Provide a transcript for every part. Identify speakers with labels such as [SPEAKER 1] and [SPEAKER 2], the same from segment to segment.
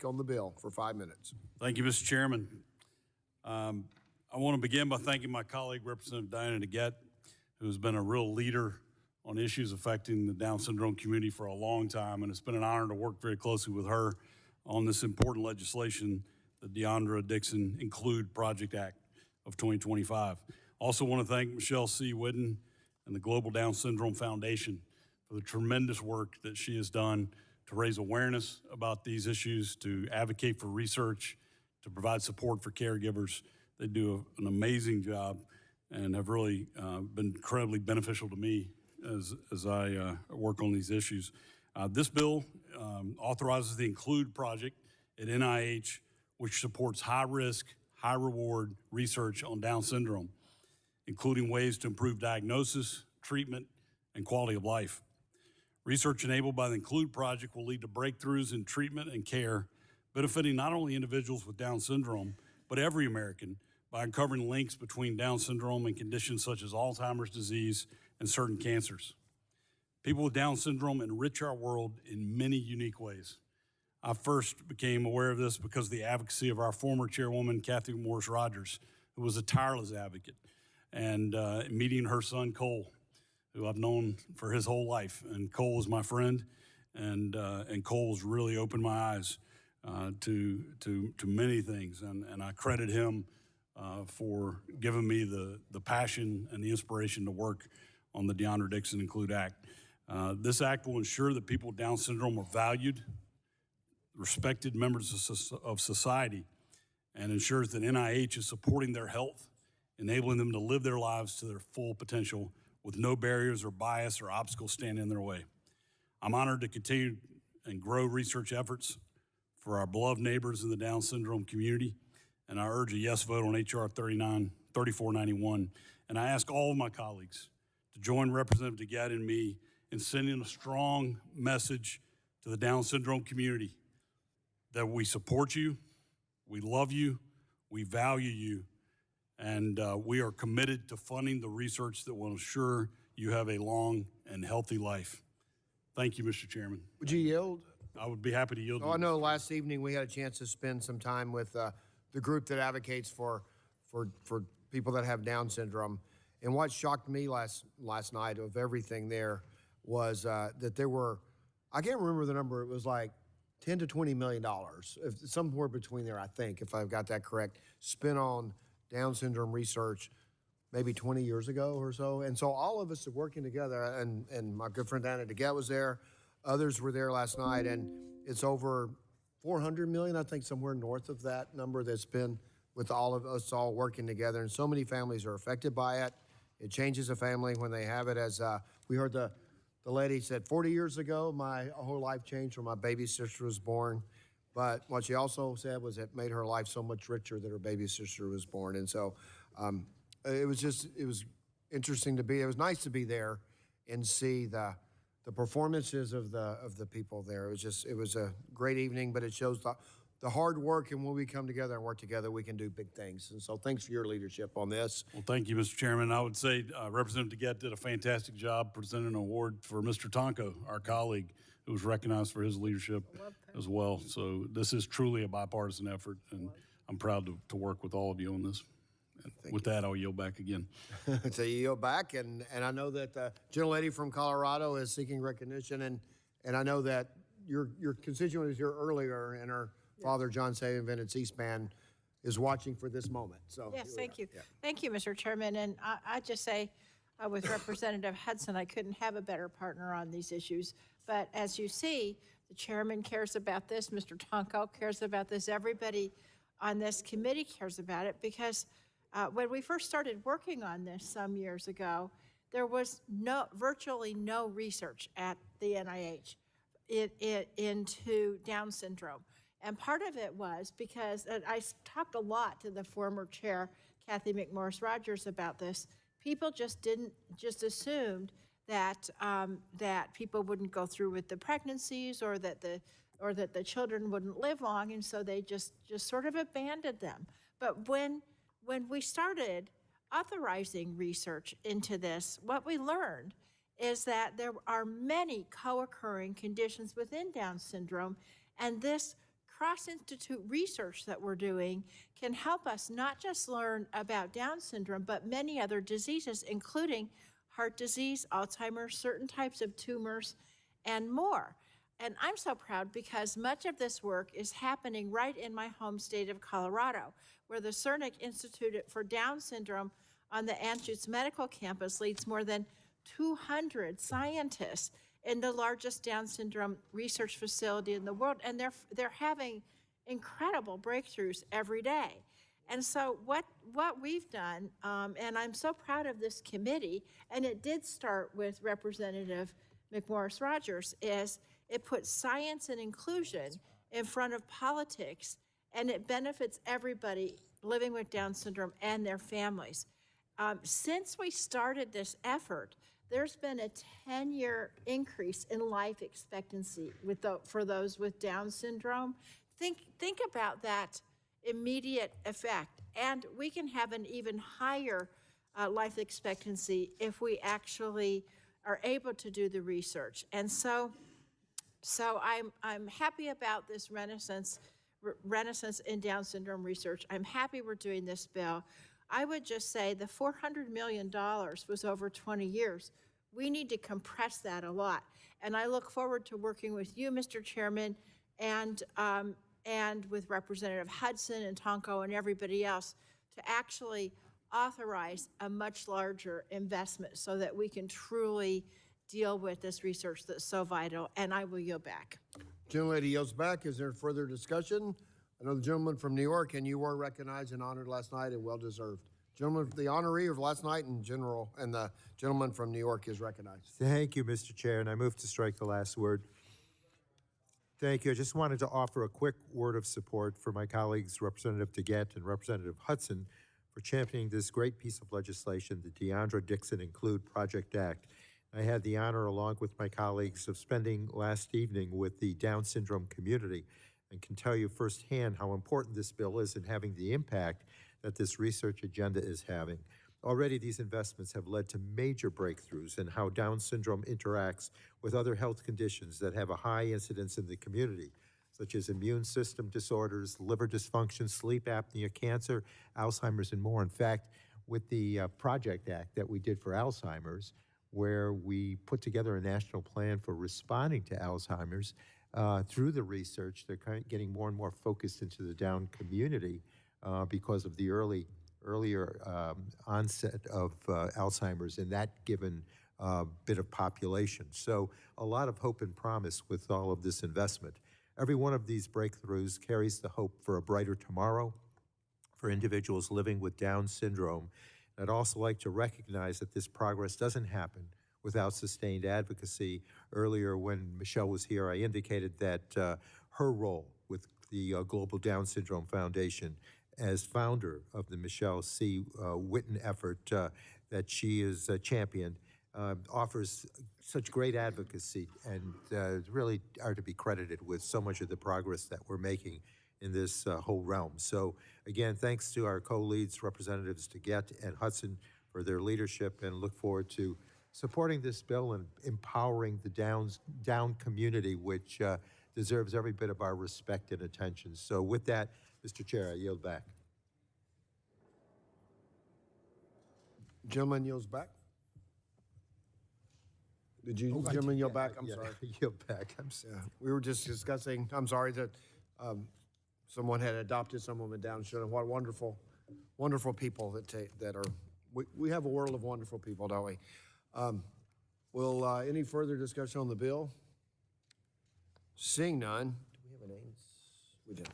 [SPEAKER 1] on the bill for 5 minutes.
[SPEAKER 2] Thank you, Mr. Chairman. I want to begin by thanking my colleague, Representative Diana DeGette, who has been a real leader on issues affecting the Down syndrome community for a long time, and it's been an honor to work very closely with her on this important legislation, the DeOndra Dixon Include Project Act of 2025. Also want to thank Michelle C. Whidden and the Global Down Syndrome Foundation for the tremendous work that she has done to raise awareness about these issues, to advocate for research, to provide support for caregivers. They do an amazing job and have really been incredibly beneficial to me as I work on these issues. This bill authorizes the Include project at NIH, which supports high-risk, high-reward research on Down syndrome, including ways to improve diagnosis, treatment, and quality of life. Research enabled by the Include project will lead to breakthroughs in treatment and care, benefiting not only individuals with Down syndrome, but every American by uncovering links between Down syndrome and conditions such as Alzheimer's disease and certain cancers. People with Down syndrome enrich our world in many unique ways. I first became aware of this because of the advocacy of our former chairwoman, Kathy Morris-Rogers, who was a tireless advocate, and meeting her son, Cole, who I've known for his whole life. And Cole is my friend, and Cole's really opened my eyes to many things, and I credit him for giving me the passion and the inspiration to work on the DeOndra Dixon Include Act. This act will ensure that people with Down syndrome are valued, respected members of society, and ensures that NIH is supporting their health, enabling them to live their lives to their full potential with no barriers or bias or obstacles standing in their way. I'm honored to continue and grow research efforts for our beloved neighbors in the Down syndrome community, and I urge a yes vote on H.R. 3491. And I ask all of my colleagues to join Representative DeGette and me in sending a strong message to the Down syndrome community that we support you, we love you, we value you, and we are committed to funding the research that will ensure you have a long and healthy life. Thank you, Mr. Chairman.
[SPEAKER 1] Would you yield?
[SPEAKER 2] I would be happy to yield.
[SPEAKER 1] I know last evening we had a chance to spend some time with the group that advocates for people that have Down syndrome. And what shocked me last night of everything there was that there were, I can't remember the number, it was like $10 to $20 million, somewhere between there, I think, if I've got that correct, spent on Down syndrome research maybe 20 years ago or so. And so all of us are working together, and my good friend Diana DeGette was there, others were there last night, and it's over 400 million, I think, somewhere north of that number that's been with all of us all working together. And so many families are affected by it. It changes a family when they have it. As we heard the lady said, 40 years ago, my whole life changed when my baby sister was born. But what she also said was it made her life so much richer that her baby sister was born. And so it was interesting to be, it was nice to be there and see the performances of the people there. It was a great evening, but it shows the hard work, and when we come together and work together, we can do big things. And so thanks for your leadership on this.
[SPEAKER 2] Well, thank you, Mr. Chairman. I would say Representative DeGette did a fantastic job presenting an award for Mr. Tonko, our colleague, who was recognized for his leadership as well. So this is truly a bipartisan effort, and I'm proud to work with all of you on this. With that, I'll yield back again.
[SPEAKER 1] So you yield back, and I know that the gentlelady from Colorado is seeking recognition, and I know that your constituent was here earlier, and her father, John Say, invented C-SPAN, is watching for this moment. So
[SPEAKER 3] yes, thank you. Yeah. Thank you, Mr. Chairman. And I just say, with Representative Hudson, I couldn't have a better partner on these issues. But as you see, the chairman cares about this, Mr. Tonko cares about this, everybody on this committee cares about it, because when we first started working on this some years ago, there was virtually no research at the NIH into Down syndrome. And part of it was because, and I talked a lot to the former chair, Kathy McMorris-Rogers, about this. People just assumed that that people wouldn't go through with the pregnancies, or that the children wouldn't live long, and so they just sort of abandoned them. But when we started authorizing research into this, what we learned is that there are many co-occurring conditions within Down syndrome, and this cross-institute research that we're doing can help us not just learn about Down syndrome, but many other diseases, including heart disease, Alzheimer's, certain types of tumors, and more. And I'm so proud because much of this work is happening right in my home state of Colorado, where the Cernic Institute for Down Syndrome on the Anschutz Medical Campus leads more than 200 scientists in the largest Down syndrome research facility in the world, and they're having incredible breakthroughs every day. And so what we've done, and I'm so proud of this committee, and it did start with Representative McMorris-Rogers, is it puts science and inclusion in front of politics, and it benefits everybody living with Down syndrome and their families. Since we started this effort, there's been a 10-year increase in life expectancy for those with Down syndrome. Think about that immediate effect, and we can have an even higher life expectancy if we actually are able to do the research. And so I'm happy about this renaissance in Down syndrome research. I'm happy we're doing this bill. I would just say the $400 million was over 20 years. We need to compress that a lot. And I look forward to working with you, Mr. Chairman, and with Representative Hudson and Tonko and everybody else to actually authorize a much larger investment so that we can truly deal with this research that's so vital. And I will yield back.
[SPEAKER 1] Gentlelady yields back. Is there further discussion? I know the gentleman from New York, and you were recognized and honored last night, and well-deserved. Gentleman, the honoree of last night in general, and the gentleman from New York is recognized.
[SPEAKER 4] Thank you, Mr. Chair, and I move to strike the last word. Thank you. I just wanted to offer a quick word of support for my colleagues, Representative DeGette and Representative Hudson, for championing this great piece of legislation, the DeOndra Dixon Include Project Act. I had the honor, along with my colleagues, of spending last evening with the Down syndrome community, and can tell you firsthand how important this bill is in having the impact that this research agenda is having. Already, these investments have led to major breakthroughs in how Down syndrome interacts with other health conditions that have a high incidence in the community, such as immune system disorders, liver dysfunction, sleep apnea, cancer, Alzheimer's, and more. In fact, with the Project Act that we did for Alzheimer's, where we put together a national plan for responding to Alzheimer's, through the research, they're getting more and more focused into the Down community because of the earlier onset of Alzheimer's in that given bit of population. So a lot of hope and promise with all of this investment. Every one of these breakthroughs carries the hope for a brighter tomorrow for individuals living with Down syndrome. I'd also like to recognize that this progress doesn't happen without sustained advocacy. Earlier when Michelle was here, I indicated that her role with the Global Down Syndrome Foundation as founder of the Michelle C. Witten effort that she is championed offers such great advocacy and really are to be credited with so much of the progress that we're making in this whole realm. So again, thanks to our co-leads, Representatives DeGette and Hudson, for their leadership, and look forward to supporting this bill and empowering the Down community, which deserves every bit of our respect and attention. So with that, Mr. Chair, I yield back.
[SPEAKER 1] Gentleman yields back. Did you, gentleman, yield back? I'm sorry.
[SPEAKER 4] Yield back. I'm sorry.
[SPEAKER 1] Yeah, we were just discussing, I'm sorry, that someone had adopted someone with Down syndrome. What wonderful, wonderful people that are, we have a world of wonderful people, don't we? Will any further discussion on the bill? Seeing none. Do we have a name? We did.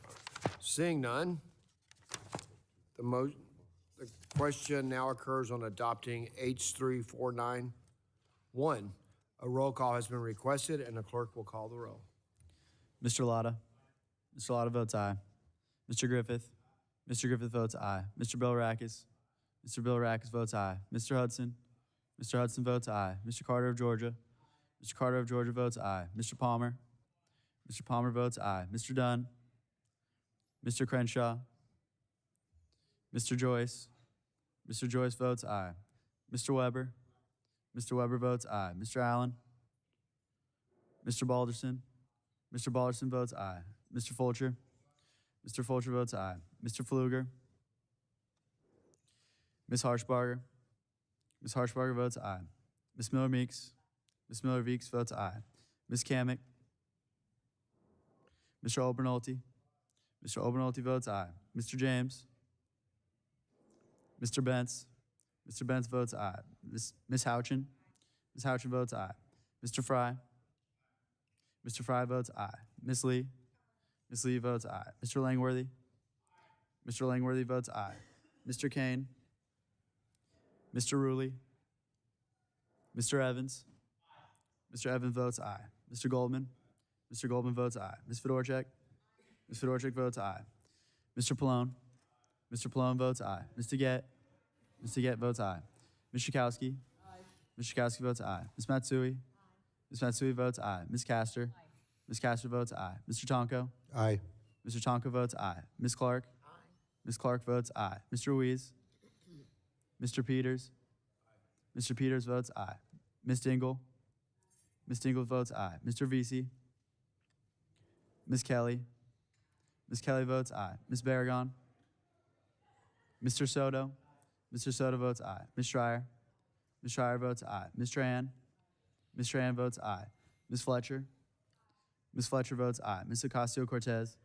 [SPEAKER 1] Seeing none, the question now occurs on adopting H3491. A roll call has been requested, and the clerk will call the roll.
[SPEAKER 5] Mr. Latta. Mr. Latta votes aye. Mr. Griffith. Mr. Griffith votes aye. Mr. Bilirakis. Mr. Bilirakis votes aye. Mr. Hudson. Mr. Hudson votes aye. Mr. Carter of Georgia. Mr. Carter of Georgia votes aye. Mr. Palmer. Mr. Palmer votes aye. Mr. Dunn. Mr. Crenshaw. Mr. Joyce. Mr. Joyce votes aye. Mr. Weber. Mr. Weber votes aye. Mr. Allen. Mr. Balderson. Mr. Balderson votes aye. Mr. Fulcher. Mr. Fulcher votes aye. Mr. Pfluger. Ms. Harshbarger. Ms. Harshbarger votes aye. Ms. Miller-Meeks. Ms. Miller-Meeks votes aye. Ms. Kamick. Mr. Obernolte. Mr. Obernolte votes aye. Mr. James. Mr. Bentz. Mr. Bentz votes aye. Ms. Houchin. Ms. Houchin votes aye. Mr. Fry. Mr. Fry votes aye. Ms. Lee. Ms. Lee votes aye. Mr. Langworthy. Mr. Langworthy votes aye. Mr. Kane. Mr. Rulli. Mr. Evans. Mr. Evans votes aye. Mr. Goldman. Mr. Goldman votes aye. Ms. Fedorchak. Ms. Fedorchak votes aye. Mr. Pallone. Mr. Pallone votes aye. Mr. Gett. Mr. Gett votes aye. Ms. Schakowsky. Ms. Schakowsky votes aye. Ms. Matsui. Ms. Matsui votes aye. Ms. Castor. Ms. Castor votes aye. Mr. Tonko.
[SPEAKER 4] Aye.
[SPEAKER 5] Mr. Tonko votes aye. Ms. Clark. Ms. Clark votes aye. Mr. Ruiz. Mr. Peters. Mr. Peters votes aye. Ms. Dingle. Ms. Dingle votes aye. Mr. Vesey. Ms. Kelly. Ms. Kelly votes aye. Ms. Barragon. Mr. Soto. Mr. Soto votes aye. Ms. Schreier. Ms. Schreier votes aye. Ms. Tran. Ms. Tran votes aye. Ms. Fletcher. Ms. Fletcher votes aye. Ms. Ocasio-Cortez.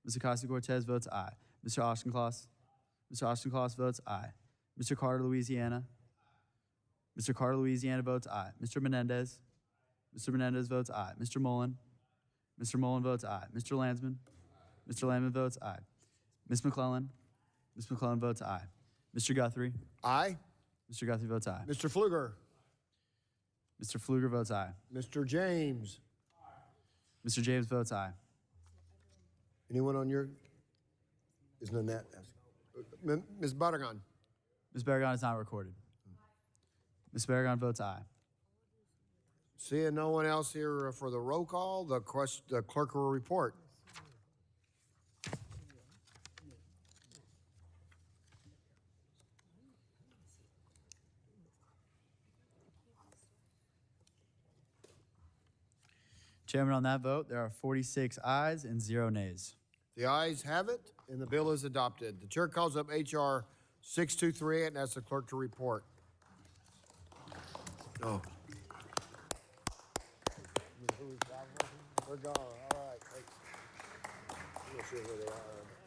[SPEAKER 5] Ms. Ocasio-Cortez votes aye. Mr. Auchincloss. Mr. Auchincloss votes aye. Mr. Carter, Louisiana. Mr. Carter, Louisiana votes aye. Mr. Menendez. Mr. Menendez votes aye. Mr. Mullen. Mr. Mullen votes aye. Mr. Landsman. Mr. Landsman votes aye. Ms. McClellan. Ms. McClellan votes aye. Mr. Guthrie.
[SPEAKER 1] Aye.
[SPEAKER 5] Mr. Guthrie votes aye.
[SPEAKER 1] Mr. Pfluger.
[SPEAKER 5] Mr. Pfluger votes aye.
[SPEAKER 1] Mr. James.
[SPEAKER 5] Mr. James votes aye.
[SPEAKER 1] Anyone on your? Isn't Annette? Ms. Barragon.
[SPEAKER 5] Ms. Barragon is not recorded. Ms. Barragon votes aye.
[SPEAKER 1] Seeing no one else here for the roll call, the clerk will report.
[SPEAKER 5] Chairman, on that vote, there are 46 ayes and 0 nays.
[SPEAKER 1] The ayes have it, and the bill is adopted. The chair calls up H.R. 6238 and asks the clerk to report. Oh. We're gone. All right. Thanks. We'll see where they are.